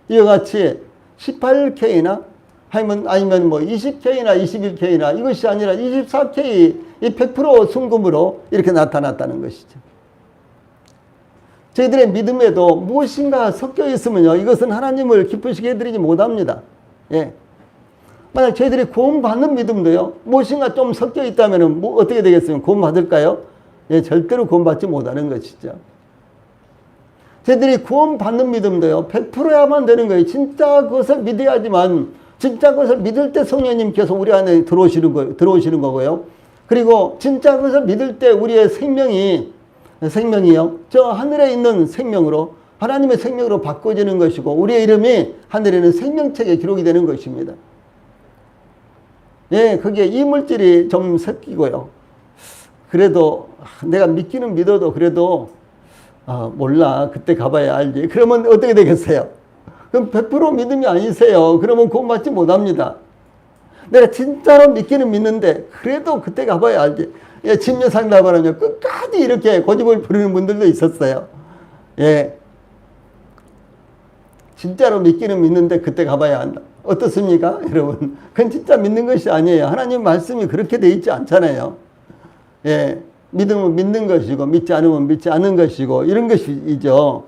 Speaker 1: 이와 같이 18K나 아니면 뭐 20K나 21K나 이것이 아니라 24K, 이 100% 순금으로 이렇게 나타났다는 것이죠. 저희들의 믿음에도 무엇인가 섞여 있으면요, 이것은 하나님을 기쁘시게 해드리지 못합니다. 예. 만약 저희들이 구원받는 믿음도요, 무엇인가 좀 섞여 있다면 뭐 어떻게 되겠어요? 구원받을까요? 예, 절대로 구원받지 못하는 것이죠. 저희들이 구원받는 믿음도요, 100%야만 되는 거예요. 진짜 그것을 믿어야지만, 진짜 그것을 믿을 때 성령님께서 우리 안에 들어오시는 거고요. 그리고 진짜 그것을 믿을 때 우리의 생명이요, 저 하늘에 있는 생명으로, 하나님의 생명으로 바꿔지는 것이고, 우리의 이름이 하늘에 있는 생명책에 기록이 되는 것입니다. 예, 그게 이물질이 좀 섞이고요. 그래도 내가 믿기는 믿어도 그래도 몰라, 그때 가봐야 알지. 그러면 어떻게 되겠어요? 그럼 100% 믿음이 아니세요. 그러면 구원받지 못합니다. 내가 진짜로 믿기는 믿는데 그래도 그때 가봐야 알지. 예, 침례 상담을 하면 끝까지 이렇게 고집을 부리는 분들도 있었어요. 예, 진짜로 믿기는 믿는데 그때 가봐야 한다. 어떻습니까, 여러분? 그건 진짜 믿는 것이 아니에요. 하나님 말씀이 그렇게 돼 있지 않잖아요. 예, 믿으면 믿는 것이고 믿지 않으면 믿지 않는 것이고 이런 것이죠.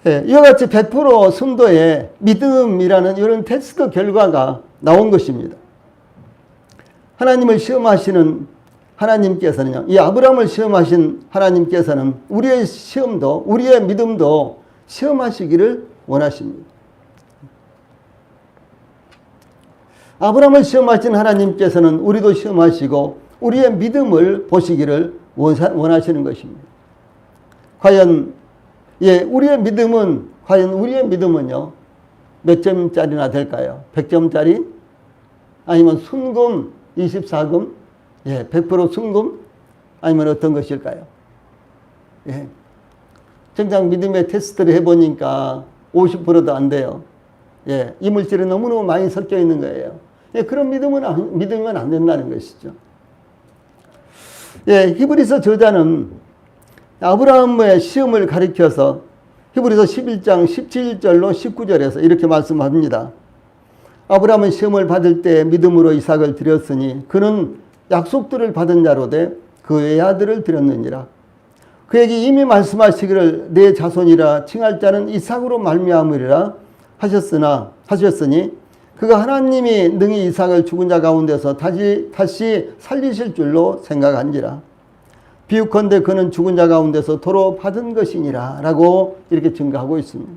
Speaker 1: 예, 이와 같이 100% 순도의 믿음이라는 이런 테스트 결과가 나온 것입니다. 하나님을 시험하시는 하나님께서는요, 이 아브라함을 시험하신 하나님께서는 우리의 시험도, 우리의 믿음도 시험하시기를 원하십니다. 아브라함을 시험하신 하나님께서는 우리도 시험하시고 우리의 믿음을 보시기를 원하시는 것입니다. 과연 우리의 믿음은요, 몇 점짜리나 될까요? 100점짜리? 아니면 순금 24금? 100% 순금? 아니면 어떤 것일까요? 예. 정작 믿음의 테스트를 해보니까 50%도 안 돼요. 예. 이물질이 너무너무 많이 섞여 있는 거예요. 예. 그런 믿으면 안 된다는 것이죠. 예. 히브리서 저자는 아브라함의 시험을 가리켜서 히브리서 11장 17절로 19절에서 이렇게 말씀합니다. 아브라함은 시험을 받을 때 믿음으로 이삭을 드렸으니 그는 약속들을 받은 자로 돼 그 외아들을 드렸느니라. 그에게 이미 말씀하시기를 내 자손이라 칭할 자는 이삭으로 말미암으리라 하셨으니 그가 하나님이 능히 이삭을 죽은 자 가운데서 다시 살리실 줄로 생각한지라. 비유컨대 그는 죽은 자 가운데서 도로 받은 것이니라 라고 이렇게 증거하고 있습니다.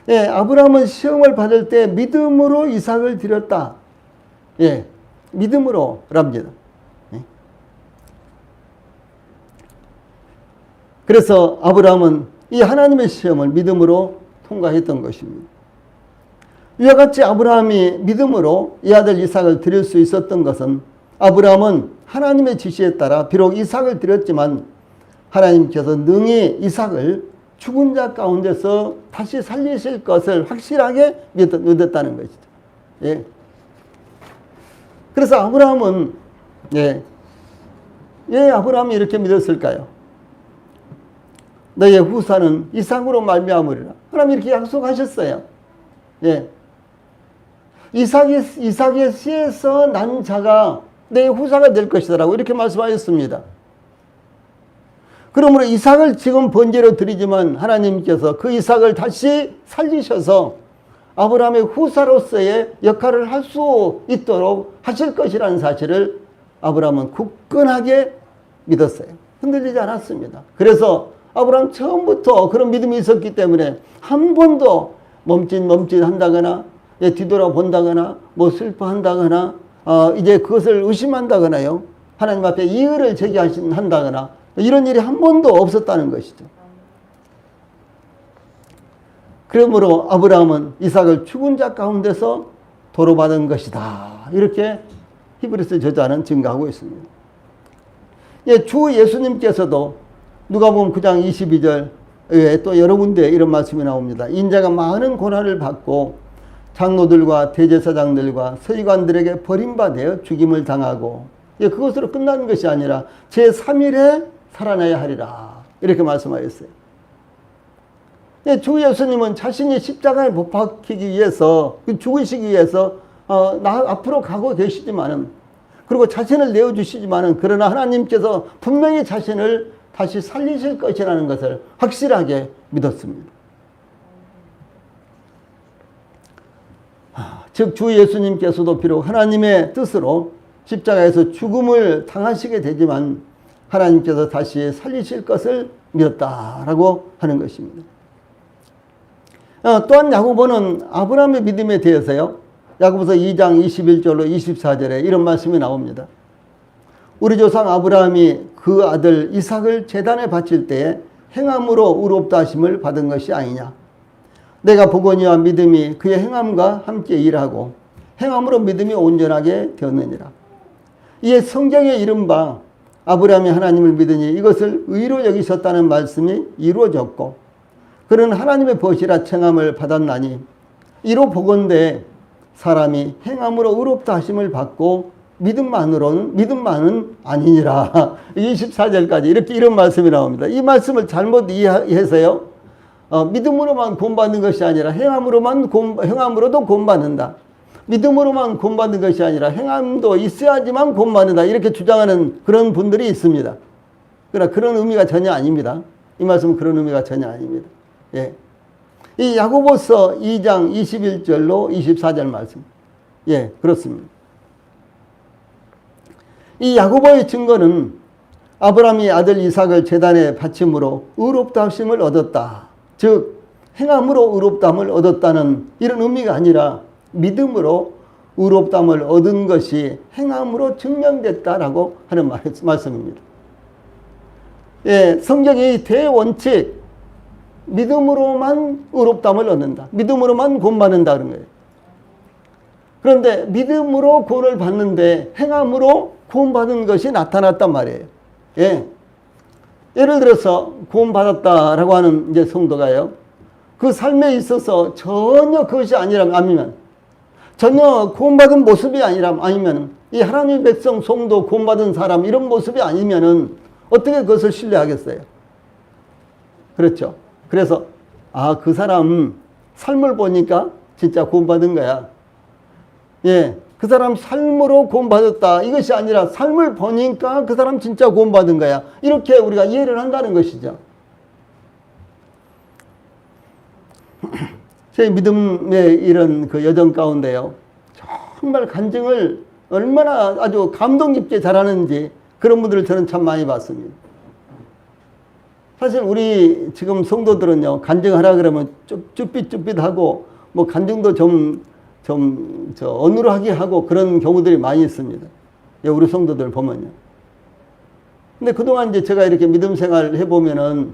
Speaker 1: 예, 아브라함은 시험을 받을 때 믿음으로 이삭을 드렸다. 예, 믿음으로랍니다. 예. 그래서 아브라함은 이 하나님의 시험을 믿음으로 통과했던 것입니다. 이와 같이 아브라함이 믿음으로 이 아들 이삭을 드릴 수 있었던 것은 아브라함은 하나님의 지시에 따라 비록 이삭을 드렸지만 하나님께서 능히 이삭을 죽은 자 가운데서 다시 살리실 것을 확실하게 믿었다는 것이죠. 예. 그래서 아브라함은 왜 아브라함이 이렇게 믿었을까요? 너의 후사는 이삭으로 말미암으리라. 하나님이 이렇게 약속하셨어요. 예. 이삭의 씨에서 난 자가 내 후사가 될 것이다라고 이렇게 말씀하셨습니다. 그러므로 이삭을 지금 번제로 드리지만 하나님께서 그 이삭을 다시 살리셔서 아브라함의 후사로서의 역할을 할 수 있도록 하실 것이라는 사실을 아브라함은 굳건하게 믿었어요. 흔들리지 않았습니다. 그래서 아브라함 처음부터 그런 믿음이 있었기 때문에 한 번도 멈칫 한다거나 뒤돌아본다거나 뭐 슬퍼한다거나 이제 그것을 의심한다거나요, 하나님 앞에 이의를 제기한다거나 이런 일이 한 번도 없었다는 것이죠. 그러므로 아브라함은 이삭을 죽은 자 가운데서 도로받은 것이다. 이렇게 히브리서 저자는 증거하고 있습니다. 예, 주 예수님께서도 누가복음 9장 22절 외에 또 여러 군데 이런 말씀이 나옵니다. 인자가 많은 고난을 받고 장로들과 대제사장들과 서기관들에게 버림받아 죽임을 당하고, 예, 그것으로 끝나는 것이 아니라 제3일에 살아나야 하리라. 이렇게 말씀하셨어요. 예, 주 예수님은 자신이 십자가에 못 박히기 위해서, 죽으시기 위해서 앞으로 가고 계시지만은, 그리고 자신을 내어주시지만은, 그러나 하나님께서 분명히 자신을 다시 살리실 것이라는 것을 확실하게 믿었습니다. 즉 주 예수님께서도 비록 하나님의 뜻으로 십자가에서 죽음을 당하시게 되지만 하나님께서 다시 살리실 것을 믿었다라고 하는 것입니다. 또한 야고보는 아브라함의 믿음에 대해서요, 야고보서 2장 21절로 24절에 이런 말씀이 나옵니다. 우리 조상 아브라함이 그 아들 이삭을 제단에 바칠 때에 행함으로 의롭다 하심을 받은 것이 아니냐. 내가 보거니와 믿음이 그의 행함과 함께 일하고 행함으로 믿음이 온전하게 되었느니라. 이에 성경에 이른바 아브라함이 하나님을 믿으니 이것을 의로 여기셨다는 말씀이 이루어졌고 그는 하나님의 벗이라称함을 받았나니 이로 보건대 사람이 행함으로 의롭다 하심을 받고 믿음만은 아니니라. 24절까지 이렇게 이런 말씀이 나옵니다. 이 말씀을 잘못 이해해서요, 믿음으로만 구원받는 것이 아니라 행함으로도 구원받는다. 믿음으로만 구원받는 것이 아니라 행함도 있어야지만 구원받는다. 이렇게 주장하는 그런 분들이 있습니다. 그러나 그런 의미가 전혀 아닙니다. 이 말씀은 그런 의미가 전혀 아닙니다. 예. 이 야고보서 2장 21절로 24절 말씀. 예, 그렇습니다. 이 야고보의 증거는 아브라함이 아들 이삭을 제단에 바침으로 의롭다 하심을 얻었다. 즉 행함으로 의롭다함을 얻었다는 이런 의미가 아니라 믿음으로 의롭다함을 얻은 것이 행함으로 증명됐다라고 하는 말씀입니다. 예, 성경의 대원칙, 믿음으로만 의롭다함을 얻는다. 믿음으로만 구원받는다 그런 거예요. 그런데 믿음으로 구원을 받는데 행함으로 구원받은 것이 나타났단 말이에요. 예. 예를 들어서 구원받았다라고 하는 이제 성도가요, 그 삶에 있어서 전혀 그것이 아니면, 전혀 구원받은 모습이 아니면, 이 하나님의 백성, 성도, 구원받은 사람 이런 모습이 아니면은 어떻게 그것을 신뢰하겠어요? 그렇죠. 그래서 그 사람 삶을 보니까 진짜 구원받은 거야. 예. 그 사람 삶으로 구원받았다. 이것이 아니라 삶을 보니까 그 사람 진짜 구원받은 거야. 이렇게 우리가 이해를 한다는 것이죠. 제 믿음의 이런 그 여정 가운데요, 정말 간증을 얼마나 아주 감동 깊게 잘하는지 그런 분들을 저는 참 많이 봤습니다. 사실 우리 지금 성도들은요, 간증하라 그러면 쭈삣쭈삣하고 뭐 간증도 좀 어눌하게 하고 그런 경우들이 많이 있습니다. 우리 성도들 보면요. 근데 그동안 이제 제가 이렇게 믿음 생활을 해보면은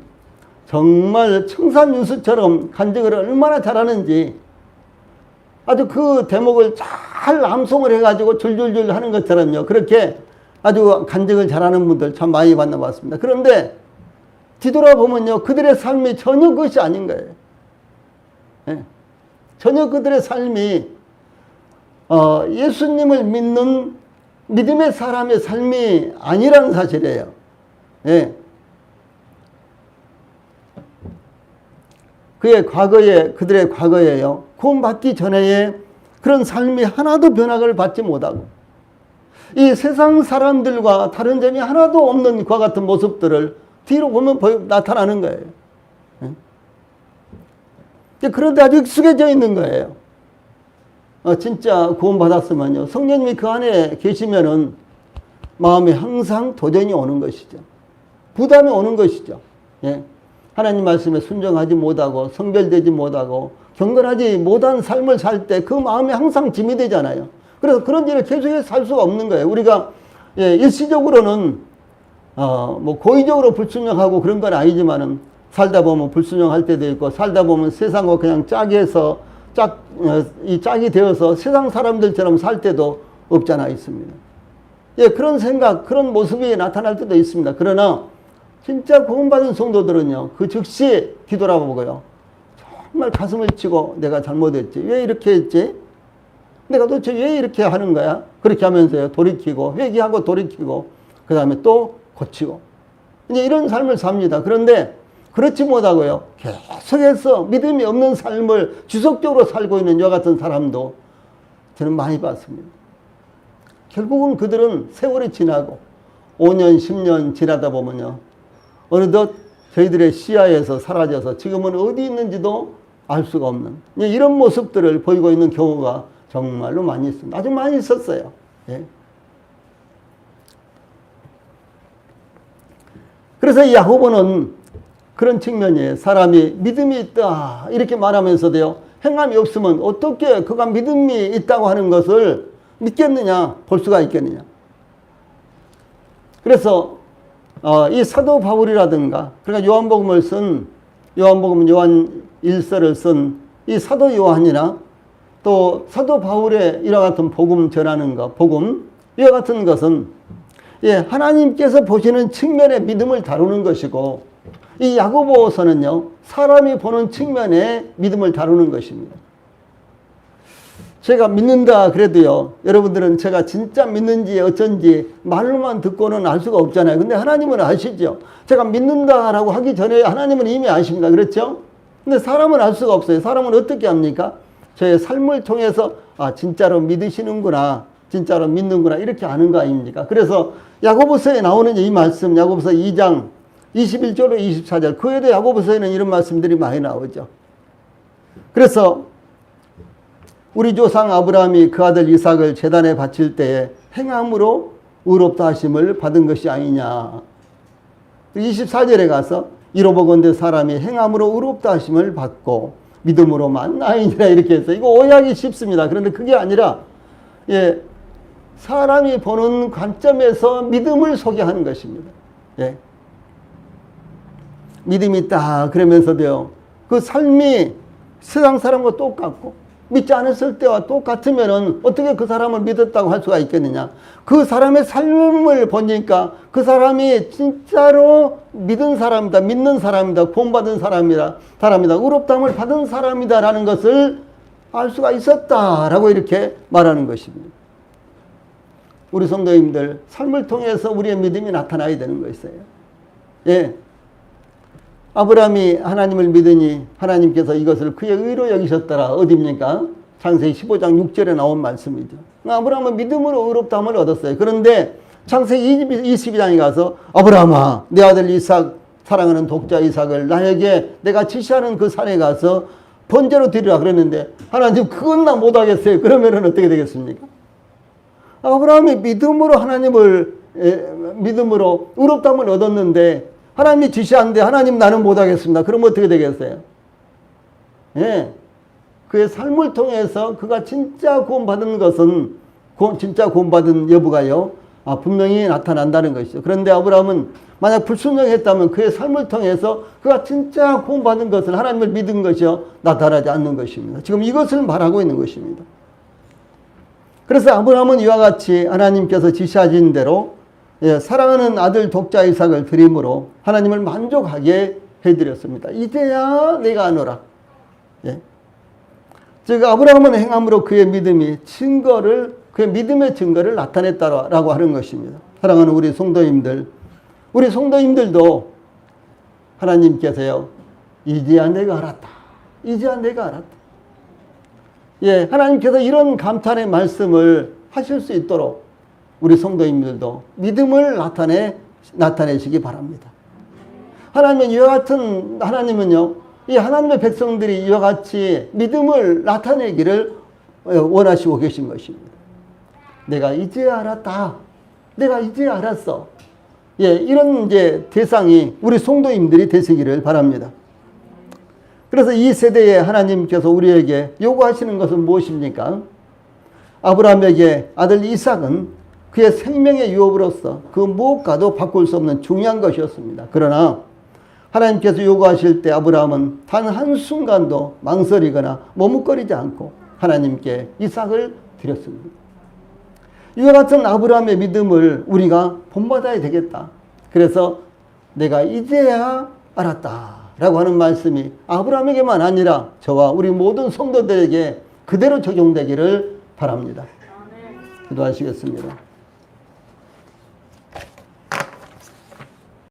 Speaker 1: 정말 청산유수처럼 간증을 얼마나 잘하는지 아주 그 대목을 잘 암송을 해가지고 줄줄줄 하는 것처럼요. 그렇게 아주 간증을 잘하는 분들 참 많이 만나봤습니다. 그런데 뒤돌아보면요, 그들의 삶이 전혀 그것이 아닌 거예요. 네. 전혀 그들의 삶이 예수님을 믿는 믿음의 사람의 삶이 아니라는 사실이에요. 예. 그들의 과거에요, 구원받기 전에의 그런 삶이 하나도 변화를 받지 못하고 이 세상 사람들과 다른 점이 하나도 없는 그와 같은 모습들을 뒤로 보면 나타나는 거예요. 예. 그런데 아주 익숙해져 있는 거예요. 진짜 구원받았으면요, 성령님이 그 안에 계시면은 마음에 항상 도전이 오는 것이죠. 부담이 오는 것이죠. 예. 하나님 말씀에 순종하지 못하고 성결되지 못하고 경건하지 못한 삶을 살 때 그 마음이 항상 짐이 되잖아요. 그래서 그런 일을 계속해서 살 수가 없는 거예요. 우리가 일시적으로는 뭐 고의적으로 불순종하고 그런 건 아니지만은 살다 보면 불순종할 때도 있고 살다 보면 세상과 그냥 짝해서 이 짝이 되어서 세상 사람들처럼 살 때도 없잖아 있습니다. 예, 그런 생각, 그런 모습이 나타날 때도 있습니다. 그러나 진짜 구원받은 성도들은요, 그 즉시 뒤돌아보고요, 정말 가슴을 치고 내가 잘못했지, 왜 이렇게 했지? 내가 도대체 왜 이렇게 하는 거야? 그렇게 하면서요, 돌이키고 회개하고 돌이키고 그 다음에 또 고치고 이제 이런 삶을 삽니다. 그런데 그렇지 못하고요, 계속해서 믿음이 없는 삶을 지속적으로 살고 있는 이와 같은 사람도 저는 많이 봤습니다. 결국은 그들은 세월이 지나고 5년, 10년 지나다 보면요, 어느덧 저희들의 시야에서 사라져서 지금은 어디 있는지도 알 수가 없는 이런 모습들을 보이고 있는 경우가 정말로 많이 있습니다. 아주 많이 있었어요. 예. 그래서 이 야고보는 그런 측면이에요. 사람이 믿음이 있다 이렇게 말하면서도요, 행함이 없으면 어떻게 그가 믿음이 있다고 하는 것을 믿겠느냐, 볼 수가 있겠느냐. 그래서 이 사도 바울이라든가, 그러니까 요한복음은 요한 1서를 쓴 이 사도 요한이나 또 사도 바울의 이와 같은 복음 전하는 것, 복음 이와 같은 것은 예, 하나님께서 보시는 측면의 믿음을 다루는 것이고, 이 야고보서는요, 사람이 보는 측면의 믿음을 다루는 것입니다. 제가 믿는다 그래도요, 여러분들은 제가 진짜 믿는지 어쩐지 말로만 듣고는 알 수가 없잖아요. 근데 하나님은 아시죠? 제가 믿는다라고 하기 전에 하나님은 이미 아십니다. 그렇죠? 근데 사람은 알 수가 없어요. 사람은 어떻게 합니까? 저의 삶을 통해서 진짜로 믿으시는구나, 진짜로 믿는구나, 이렇게 아는 거 아닙니까? 그래서 야고보서에 나오는 이 말씀, 야고보서 2장 21절로 24절, 그 외에도 야고보서에는 이런 말씀들이 많이 나오죠. 그래서 우리 조상 아브라함이 그 아들 이삭을 제단에 바칠 때에 행함으로 의롭다 하심을 받은 것이 아니냐. 24절에 가서 이로보건대 사람이 행함으로 의롭다 하심을 받고 믿음으로만 아니니라 이렇게 해서, 이거 오해하기 쉽습니다. 그런데 그게 아니라 예, 사람이 보는 관점에서 믿음을 소개하는 것입니다. 예. 믿음이 있다 그러면서도요, 그 삶이 세상 사람과 똑같고 믿지 않았을 때와 똑같으면은 어떻게 그 사람을 믿었다고 할 수가 있겠느냐. 그 사람의 삶을 보니까 그 사람이 진짜로 믿은 사람이다, 믿는 사람이다, 구원받은 사람이다, 의롭다함을 받은 사람이다라는 것을 알 수가 있었다라고 이렇게 말하는 것입니다. 우리 성도님들, 삶을 통해서 우리의 믿음이 나타나야 되는 것이에요. 예. 아브라함이 하나님을 믿으니 하나님께서 이것을 그의 의로 여기셨더라. 어디입니까? 창세기 15장 6절에 나온 말씀이죠. 아브라함은 믿음으로 의롭다함을 얻었어요. 그런데 창세기 22장에 가서 아브라함아, 내 아들 이삭, 사랑하는 독자 이삭을 나에게 내가 지시하는 그 산에 가서 번제로 드리라 그랬는데, 하나님 그건 나 못하겠어요. 그러면은 어떻게 되겠습니까? 아브라함이 믿음으로 의롭다함을 얻었는데 하나님이 지시하는데 하나님 나는 못하겠습니다. 그럼 어떻게 되겠어요? 예. 그의 삶을 통해서 그가 진짜 구원받은 것은, 진짜 구원받은 여부가요, 분명히 나타난다는 것이죠. 그런데 아브라함은 만약 불순종했다면 그의 삶을 통해서 그가 진짜 구원받은 것을, 하나님을 믿은 것이요, 나타나지 않는 것입니다. 지금 이것을 말하고 있는 것입니다. 그래서 아브라함은 이와 같이 하나님께서 지시하신 대로 예, 사랑하는 아들 독자 이삭을 드림으로 하나님을 만족하게 해드렸습니다. 이제야 내가 아노라. 예. 즉 아브라함은 행함으로 그의 믿음의 증거를 나타냈다라고 하는 것입니다. 사랑하는 우리 성도님들도 하나님께서요, 이제야 내가 알았다. 이제야 내가 알았다. 예, 하나님께서 이런 감탄의 말씀을 하실 수 있도록 우리 성도님들도 믿음을 나타내시기 바랍니다. 하나님은요, 이 하나님의 백성들이 이와 같이 믿음을 나타내기를 원하시고 계신 것입니다. 내가 이제 알았다. 내가 이제 알았어. 예, 이런 이제 대상이 우리 성도님들이 되시기를 바랍니다. 그래서 이 세대에 하나님께서 우리에게 요구하시는 것은 무엇입니까? 아브라함에게 아들 이삭은 그의 생명의 유업으로서 그 무엇과도 바꿀 수 없는 중요한 것이었습니다. 그러나 하나님께서 요구하실 때 아브라함은 단 한순간도 망설이거나 머뭇거리지 않고 하나님께 이삭을 드렸습니다. 이와 같은 아브라함의 믿음을 우리가 본받아야 되겠다. 그래서 내가 이제야 알았다 라고 하는 말씀이 아브라함에게만 아니라 저와 우리 모든 성도들에게 그대로 적용되기를 바랍니다. 기도하시겠습니다.